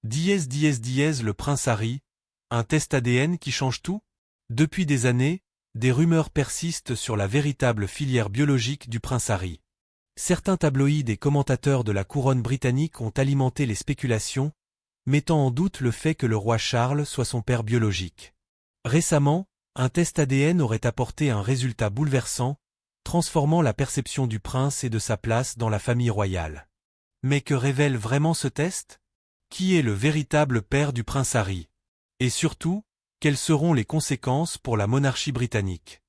Le prince Harry, un test ADN qui change tout? Depuis des années, des rumeurs persistent sur la véritable filière biologique du prince Harry. Certains tabloïds et commentateurs de la couronne britannique ont alimenté les spéculations, mettant en doute le fait que le roi Charles soit son père biologique. Récemment, un test ADN aurait apporté un résultat bouleversant, transformant la perception du prince et de sa place dans la famille royale. Mais que révèle vraiment ce test? Qui est le véritable père du prince Harry? Et surtout, quelles seront les conséquences pour la monarchie britannique?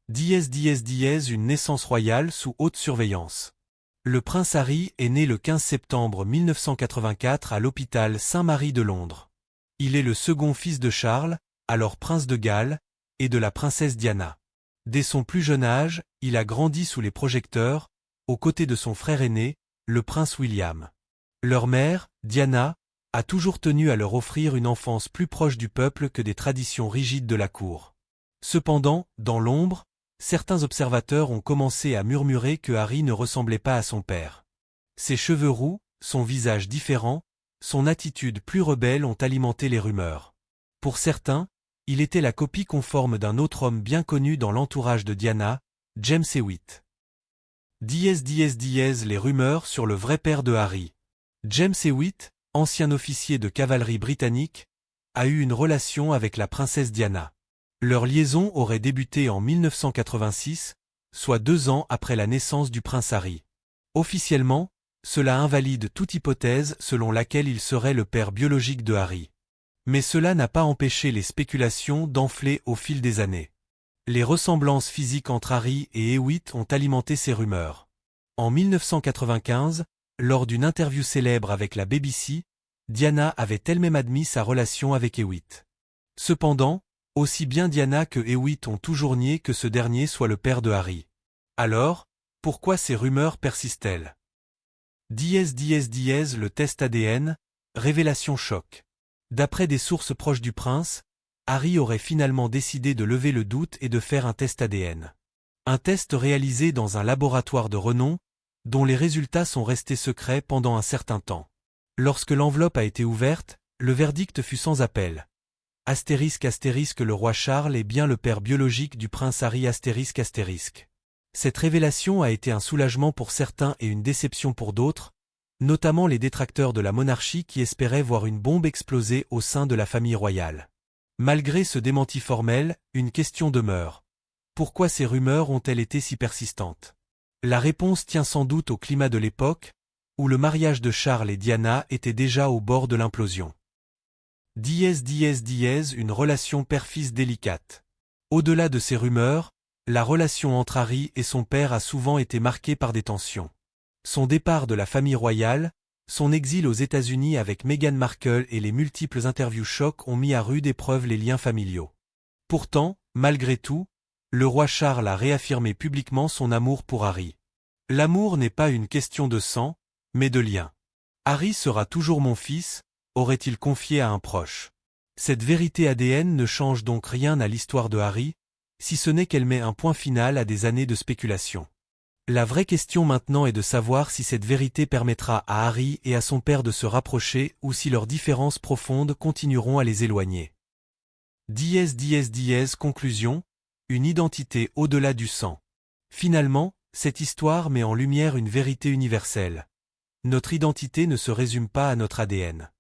Une naissance royale sous haute surveillance. Le prince Harry est né le 15 septembre 1984 à l'hôpital Saint-Marie de Londres. Il est le second fils de Charles, alors prince de Galles, et de la princesse Diana. Dès son plus jeune âge, il a grandi sous les projecteurs, aux côtés de son frère aîné, le prince William. Leur mère, Diana, a toujours tenu à leur offrir une enfance plus proche du peuple que des traditions rigides de la cour. Cependant, dans l'ombre, certains observateurs ont commencé à murmurer que Harry ne ressemblait pas à son père. Ses cheveux roux, son visage différent, son attitude plus rebelle ont alimenté les rumeurs. Pour certains, il était la copie conforme d'un autre homme bien connu dans l'entourage de Diana, James Hewitt. Les rumeurs sur le vrai père de Harry. James Hewitt, ancien officier de cavalerie britannique, a eu une relation avec la princesse Diana. Leur liaison aurait débuté en 1986, soit 2 ans après la naissance du prince Harry. Officiellement, cela invalide toute hypothèse selon laquelle il serait le père biologique de Harry. Mais cela n'a pas empêché les spéculations d'enfler au fil des années. Les ressemblances physiques entre Harry et Hewitt ont alimenté ces rumeurs. En 1995, lors d'une interview célèbre avec la BBC, Diana avait elle-même admis sa relation avec Hewitt. Cependant, aussi bien Diana que Hewitt ont toujours nié que ce dernier soit le père de Harry. Alors, pourquoi ces rumeurs persistent-elles? Le test ADN, révélation choc. D'après des sources proches du prince, Harry aurait finalement décidé de lever le doute et de faire un test ADN. Un test réalisé dans un laboratoire de renom, dont les résultats sont restés secrets pendant un certain temps. Lorsque l'enveloppe a été ouverte, le verdict fut sans appel. ***, le roi Charles est bien le père biologique du prince Harry ***. Cette révélation a été un soulagement pour certains et une déception pour d'autres, notamment les détracteurs de la monarchie qui espéraient voir une bombe exploser au sein de la famille royale. Malgré ce démenti formel, une question demeure. Pourquoi ces rumeurs ont-elles été si persistantes? La réponse tient sans doute au climat de l'époque, où le mariage de Charles et Diana était déjà au bord de l'implosion. Une relation père-fils délicate. Au-delà de ces rumeurs, la relation entre Harry et son père a souvent été marquée par des tensions. Son départ de la famille royale, son exil aux États-Unis avec Meghan Markle et les multiples interviews chocs ont mis à rude épreuve les liens familiaux. Pourtant, malgré tout, le roi Charles a réaffirmé publiquement son amour pour Harry. L'amour n'est pas une question de sang, mais de lien. Harry sera toujours mon fils, aurait-il confié à un proche. Cette vérité ADN ne change donc rien à l'histoire de Harry, si ce n'est qu'elle met un point final à des années de spéculation. La vraie question maintenant est de savoir si cette vérité permettra à Harry et à son père de se rapprocher ou si leurs différences profondes continueront à les éloigner. Conclusion, une identité au-delà du sang. Finalement, cette histoire met en lumière une vérité universelle. Notre identité ne se résume pas à notre ADN.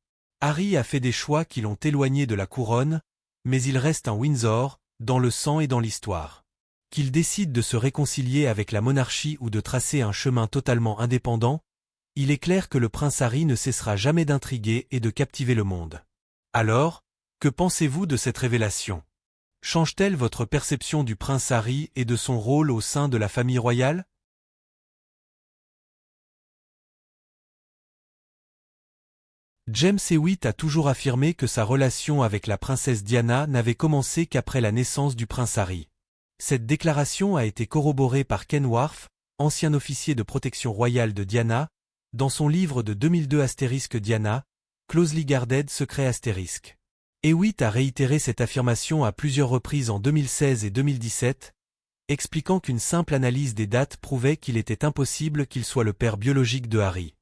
Harry a fait des choix qui l'ont éloigné de la couronne, mais il reste un Windsor, dans le sang et dans l'histoire. Qu'il décide de se réconcilier avec la monarchie ou de tracer un chemin totalement indépendant, il est clair que le prince Harry ne cessera jamais d'intriguer et de captiver le monde. Alors, que pensez-vous de cette révélation? Change-t-elle votre perception du prince Harry et de son rôle au sein de la famille royale? James Hewitt a toujours affirmé que sa relation avec la princesse Diana n'avait commencé qu'après la naissance du prince Harry. Cette déclaration a été corroborée par Ken Wharf, ancien officier de protection royale de Diana, dans son livre de 2002 Diana, Closely Guarded Secret ***. Hewitt a réitéré cette affirmation à plusieurs reprises en 2016 et 2017, expliquant qu'une simple analyse des dates prouvait qu'il était impossible qu'il soit le père biologique de Harry.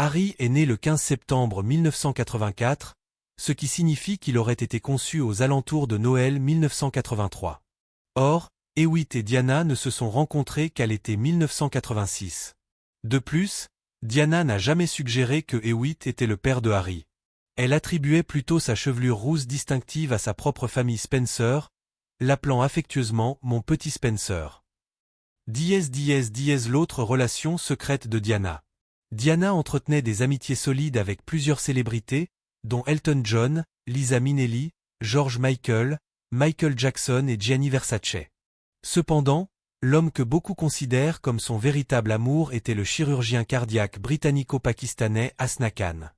Harry est né le 15 septembre 1984, ce qui signifie qu'il aurait été conçu aux alentours de Noël 1983. Or, Hewitt et Diana ne se sont rencontrés qu'à l'été 1986. De plus, Diana n'a jamais suggéré que Hewitt était le père de Harry. Elle attribuait plutôt sa chevelure rousse distinctive à sa propre famille Spencer, l'appelant affectueusement « mon petit Spencer ». L'autre relation secrète de Diana. Diana entretenait des amitiés solides avec plusieurs célébrités, dont Elton John, Liza Minnelli, George Michael, Michael Jackson et Gianni Versace. Cependant, l'homme que beaucoup considèrent comme son véritable amour était le chirurgien cardiaque britannico-pakistanais Hasna Khan.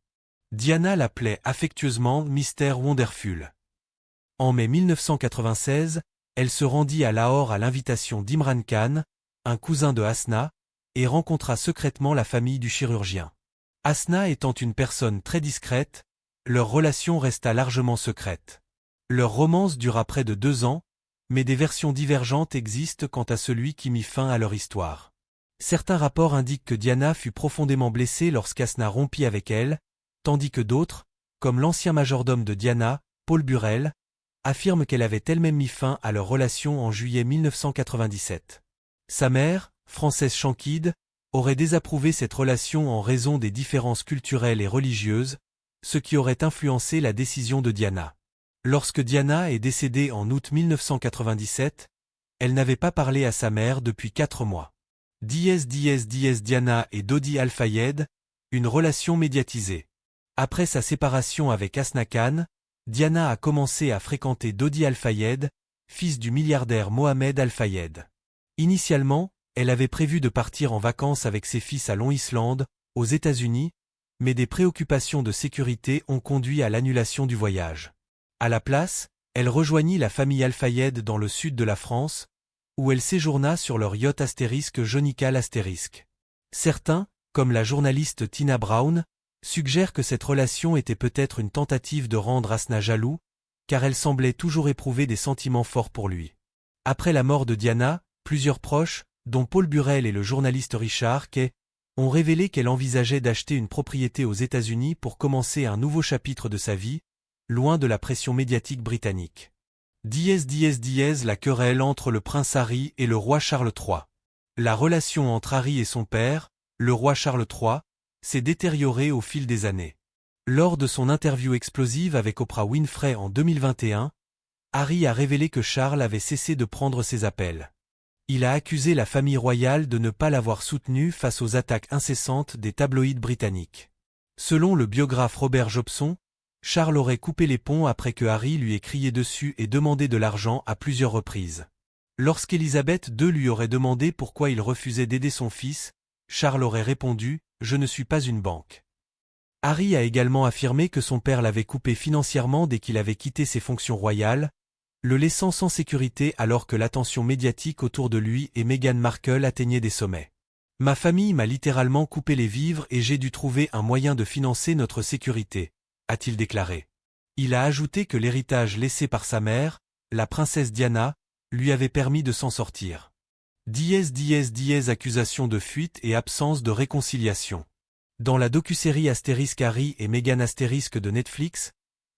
Diana l'appelait affectueusement Mr. Wonderful. En mai 1996, elle se rendit à Lahore à l'invitation d'Imran Khan, un cousin de Hasna, et rencontra secrètement la famille du chirurgien. Hasna étant une personne très discrète, leur relation resta largement secrète. Leur romance dura près de 2 ans, mais des versions divergentes existent quant à celui qui mit fin à leur histoire. Certains rapports indiquent que Diana fut profondément blessée lorsqu'Hasna rompit avec elle, tandis que d'autres, comme l'ancien majordome de Diana, Paul Burrell, affirment qu'elle avait elle-même mis fin à leur relation en juillet 1997. Sa mère, Frances Shankid, aurait désapprouvé cette relation en raison des différences culturelles et religieuses, ce qui aurait influencé la décision de Diana. Lorsque Diana est décédée en août 1997, elle n'avait pas parlé à sa mère depuis 4 mois. Diana et Dodi Al-Fayed, une relation médiatisée. Après sa séparation avec Hasna Khan, Diana a commencé à fréquenter Dodi Al-Fayed, fils du milliardaire Mohamed Al-Fayed. Initialement, elle avait prévu de partir en vacances avec ses fils à Long Island, aux États-Unis, mais des préoccupations de sécurité ont conduit à l'annulation du voyage. À la place, elle rejoignit la famille Al-Fayed dans le sud de la France, où elle séjourna sur leur yacht Jonical *. Certains, comme la journaliste Tina Brown, suggèrent que cette relation était peut-être une tentative de rendre Hasna jaloux, car elle semblait toujours éprouver des sentiments forts pour lui. Après la mort de Diana, plusieurs proches, dont Paul Burrell et le journaliste Richard Kay, ont révélé qu'elle envisageait d'acheter une propriété aux États-Unis pour commencer un nouveau chapitre de sa vie, loin de la pression médiatique britannique. La querelle entre le prince Harry et le roi Charles III. La relation entre Harry et son père, le roi Charles III, s'est détériorée au fil des années. Lors de son interview explosive avec Oprah Winfrey en 2021, Harry a révélé que Charles avait cessé de prendre ses appels. Il a accusé la famille royale de ne pas l'avoir soutenu face aux attaques incessantes des tabloïds britanniques. Selon le biographe Robert Jobson, Charles aurait coupé les ponts après que Harry lui ait crié dessus et demandé de l'argent à plusieurs reprises. Lorsqu'Élisabeth II lui aurait demandé pourquoi il refusait d'aider son fils, Charles aurait répondu « Je ne suis pas une banque ». Harry a également affirmé que son père l'avait coupé financièrement dès qu'il avait quitté ses fonctions royales, le laissant sans sécurité alors que l'attention médiatique autour de lui et Meghan Markle atteignait des sommets. « Ma famille m'a littéralement coupé les vivres et j'ai dû trouver un moyen de financer notre sécurité », a-t-il déclaré. Il a ajouté que l'héritage laissé par sa mère, la princesse Diana, lui avait permis de s'en sortir. Accusation de fuite et absence de réconciliation. Dans la docusérie Harry et Meghan de Netflix,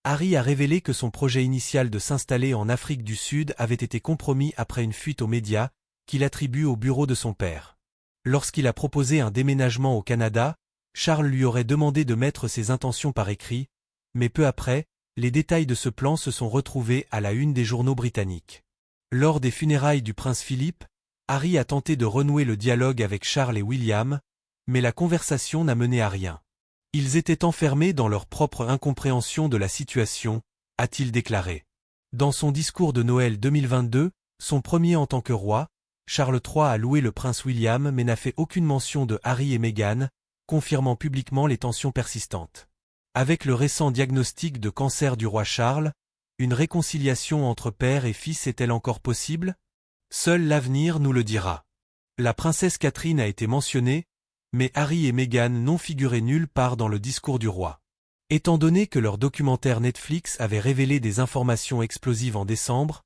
Harry a révélé que son projet initial de s'installer en Afrique du Sud avait été compromis après une fuite aux médias, qu'il attribue au bureau de son père. Lorsqu'il a proposé un déménagement au Canada, Charles lui aurait demandé de mettre ses intentions par écrit, mais peu après, les détails de ce plan se sont retrouvés à la une des journaux britanniques. Lors des funérailles du prince Philippe, Harry a tenté de renouer le dialogue avec Charles et William, mais la conversation n'a mené à rien. Ils étaient enfermés dans leur propre incompréhension de la situation, a-t-il déclaré. Dans son discours de Noël 2022, son premier en tant que roi, Charles III a loué le prince William mais n'a fait aucune mention de Harry et Meghan, confirmant publiquement les tensions persistantes. Avec le récent diagnostic de cancer du roi Charles, une réconciliation entre père et fils est-elle encore possible? Seul l'avenir nous le dira. La princesse Catherine a été mentionnée, mais Harry et Meghan n'ont figuré nulle part dans le discours du roi. Étant donné que leur documentaire Netflix avait révélé des informations explosives en décembre,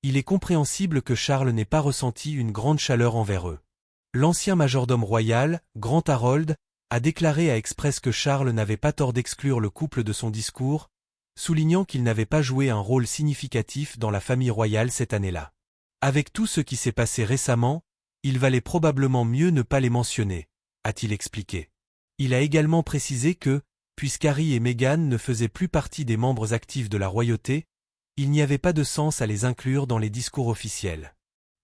il est compréhensible que Charles n'ait pas ressenti une grande chaleur envers eux. L'ancien majordome royal, Grant Harold, a déclaré à Express que Charles n'avait pas tort d'exclure le couple de son discours, soulignant qu'il n'avait pas joué un rôle significatif dans la famille royale cette année-là. Avec tout ce qui s'est passé récemment, il valait probablement mieux ne pas les mentionner, a-t-il expliqué. Il a également précisé que, puisqu'Harry et Meghan ne faisaient plus partie des membres actifs de la royauté, il n'y avait pas de sens à les inclure dans les discours officiels.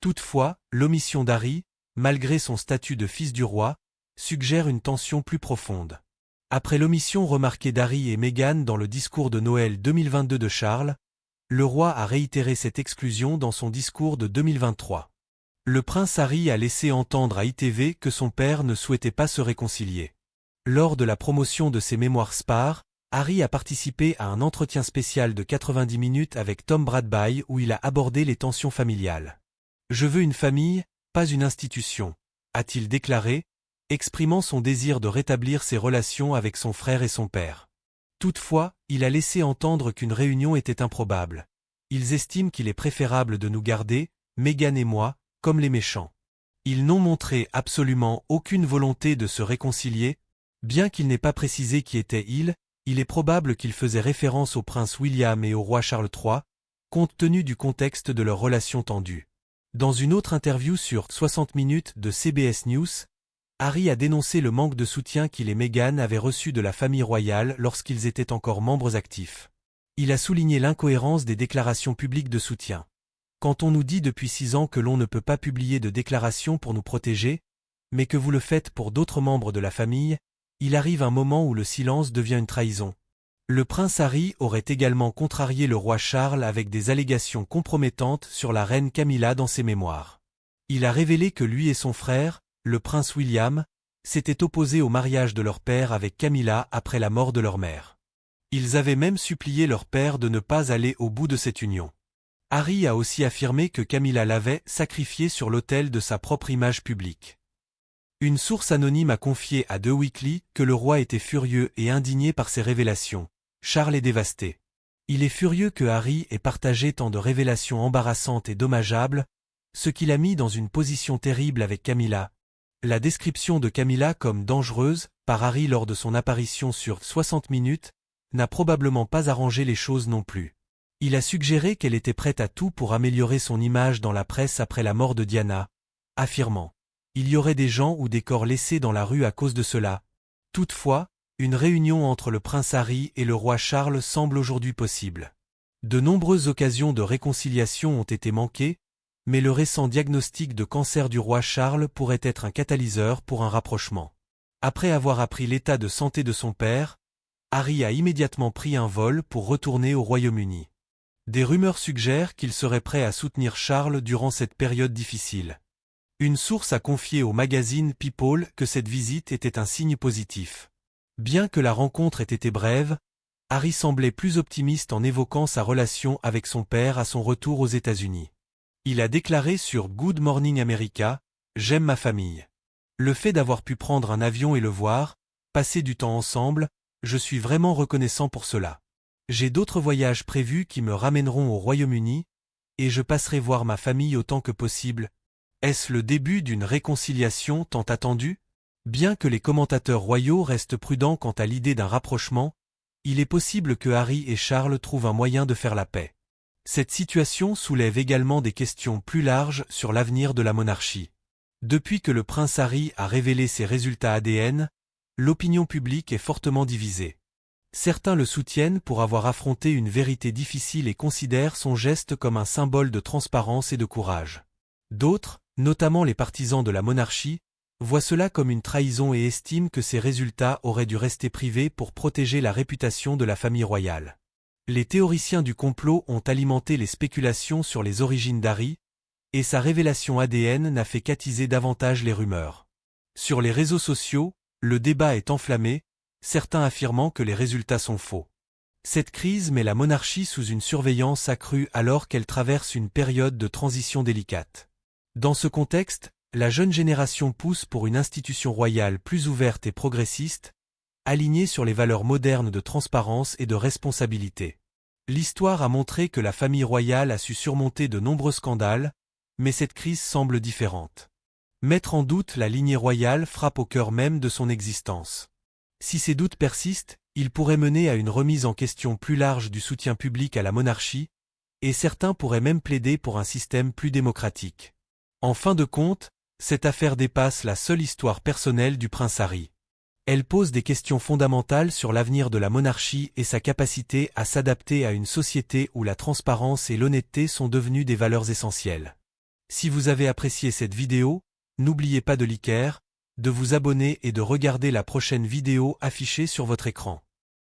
Toutefois, l'omission d'Harry, malgré son statut de fils du roi, suggère une tension plus profonde. Après l'omission remarquée d'Harry et Meghan dans le discours de Noël 2022 de Charles, le roi a réitéré cette exclusion dans son discours de 2023. Le prince Harry a laissé entendre à ITV que son père ne souhaitait pas se réconcilier. Lors de la promotion de ses mémoires Spare, Harry a participé à un entretien spécial de 90 minutes avec Tom Bradby où il a abordé les tensions familiales. « Je veux une famille, pas une institution », a-t-il déclaré, exprimant son désir de rétablir ses relations avec son frère et son père. Toutefois, il a laissé entendre qu'une réunion était improbable. Ils estiment qu'il est préférable de nous garder, Meghan et moi, comme les méchants. Ils n'ont montré absolument aucune volonté de se réconcilier, bien qu'il n'ait pas précisé qui était il est probable qu'il faisait référence au prince William et au roi Charles III, compte tenu du contexte de leur relation tendue. Dans une autre interview sur 60 minutes de CBS News, Harry a dénoncé le manque de soutien qu'il et Meghan avaient reçu de la famille royale lorsqu'ils étaient encore membres actifs. Il a souligné l'incohérence des déclarations publiques de soutien. Quand on nous dit depuis 6 ans que l'on ne peut pas publier de déclaration pour nous protéger, mais que vous le faites pour d'autres membres de la famille, il arrive un moment où le silence devient une trahison. Le prince Harry aurait également contrarié le roi Charles avec des allégations compromettantes sur la reine Camilla dans ses mémoires. Il a révélé que lui et son frère, le prince William, s'étaient opposés au mariage de leur père avec Camilla après la mort de leur mère. Ils avaient même supplié leur père de ne pas aller au bout de cette union. Harry a aussi affirmé que Camilla l'avait sacrifié sur l'autel de sa propre image publique. Une source anonyme a confié à The Weekly que le roi était furieux et indigné par ces révélations. Charles est dévasté. Il est furieux que Harry ait partagé tant de révélations embarrassantes et dommageables, ce qui l'a mis dans une position terrible avec Camilla. La description de Camilla comme dangereuse, par Harry lors de son apparition sur 60 minutes, n'a probablement pas arrangé les choses non plus. Il a suggéré qu'elle était prête à tout pour améliorer son image dans la presse après la mort de Diana, affirmant « Il y aurait des gens ou des corps laissés dans la rue à cause de cela ». Toutefois, une réunion entre le prince Harry et le roi Charles semble aujourd'hui possible. De nombreuses occasions de réconciliation ont été manquées, mais le récent diagnostic de cancer du roi Charles pourrait être un catalyseur pour un rapprochement. Après avoir appris l'état de santé de son père, Harry a immédiatement pris un vol pour retourner au Royaume-Uni. Des rumeurs suggèrent qu'il serait prêt à soutenir Charles durant cette période difficile. Une source a confié au magazine People que cette visite était un signe positif. Bien que la rencontre ait été brève, Harry semblait plus optimiste en évoquant sa relation avec son père à son retour aux États-Unis. Il a déclaré sur Good Morning America « J'aime ma famille. Le fait d'avoir pu prendre un avion et le voir, passer du temps ensemble, je suis vraiment reconnaissant pour cela. J'ai d'autres voyages prévus qui me ramèneront au Royaume-Uni, et je passerai voir ma famille autant que possible. Est-ce le début d'une réconciliation tant attendue ? Bien que les commentateurs royaux restent prudents quant à l'idée d'un rapprochement, il est possible que Harry et Charles trouvent un moyen de faire la paix. Cette situation soulève également des questions plus larges sur l'avenir de la monarchie. Depuis que le prince Harry a révélé ses résultats ADN, l'opinion publique est fortement divisée. Certains le soutiennent pour avoir affronté une vérité difficile et considèrent son geste comme un symbole de transparence et de courage. D'autres, notamment les partisans de la monarchie, voient cela comme une trahison et estiment que ces résultats auraient dû rester privés pour protéger la réputation de la famille royale. Les théoriciens du complot ont alimenté les spéculations sur les origines d'Harry, et sa révélation ADN n'a fait qu'attiser davantage les rumeurs. Sur les réseaux sociaux, le débat est enflammé, certains affirmant que les résultats sont faux. Cette crise met la monarchie sous une surveillance accrue alors qu'elle traverse une période de transition délicate. Dans ce contexte, la jeune génération pousse pour une institution royale plus ouverte et progressiste, alignée sur les valeurs modernes de transparence et de responsabilité. L'histoire a montré que la famille royale a su surmonter de nombreux scandales, mais cette crise semble différente. Mettre en doute la lignée royale frappe au cœur même de son existence. Si ces doutes persistent, ils pourraient mener à une remise en question plus large du soutien public à la monarchie, et certains pourraient même plaider pour un système plus démocratique. En fin de compte, cette affaire dépasse la seule histoire personnelle du prince Harry. Elle pose des questions fondamentales sur l'avenir de la monarchie et sa capacité à s'adapter à une société où la transparence et l'honnêteté sont devenues des valeurs essentielles. Si vous avez apprécié cette vidéo, n'oubliez pas de liker, de vous abonner et de regarder la prochaine vidéo affichée sur votre écran.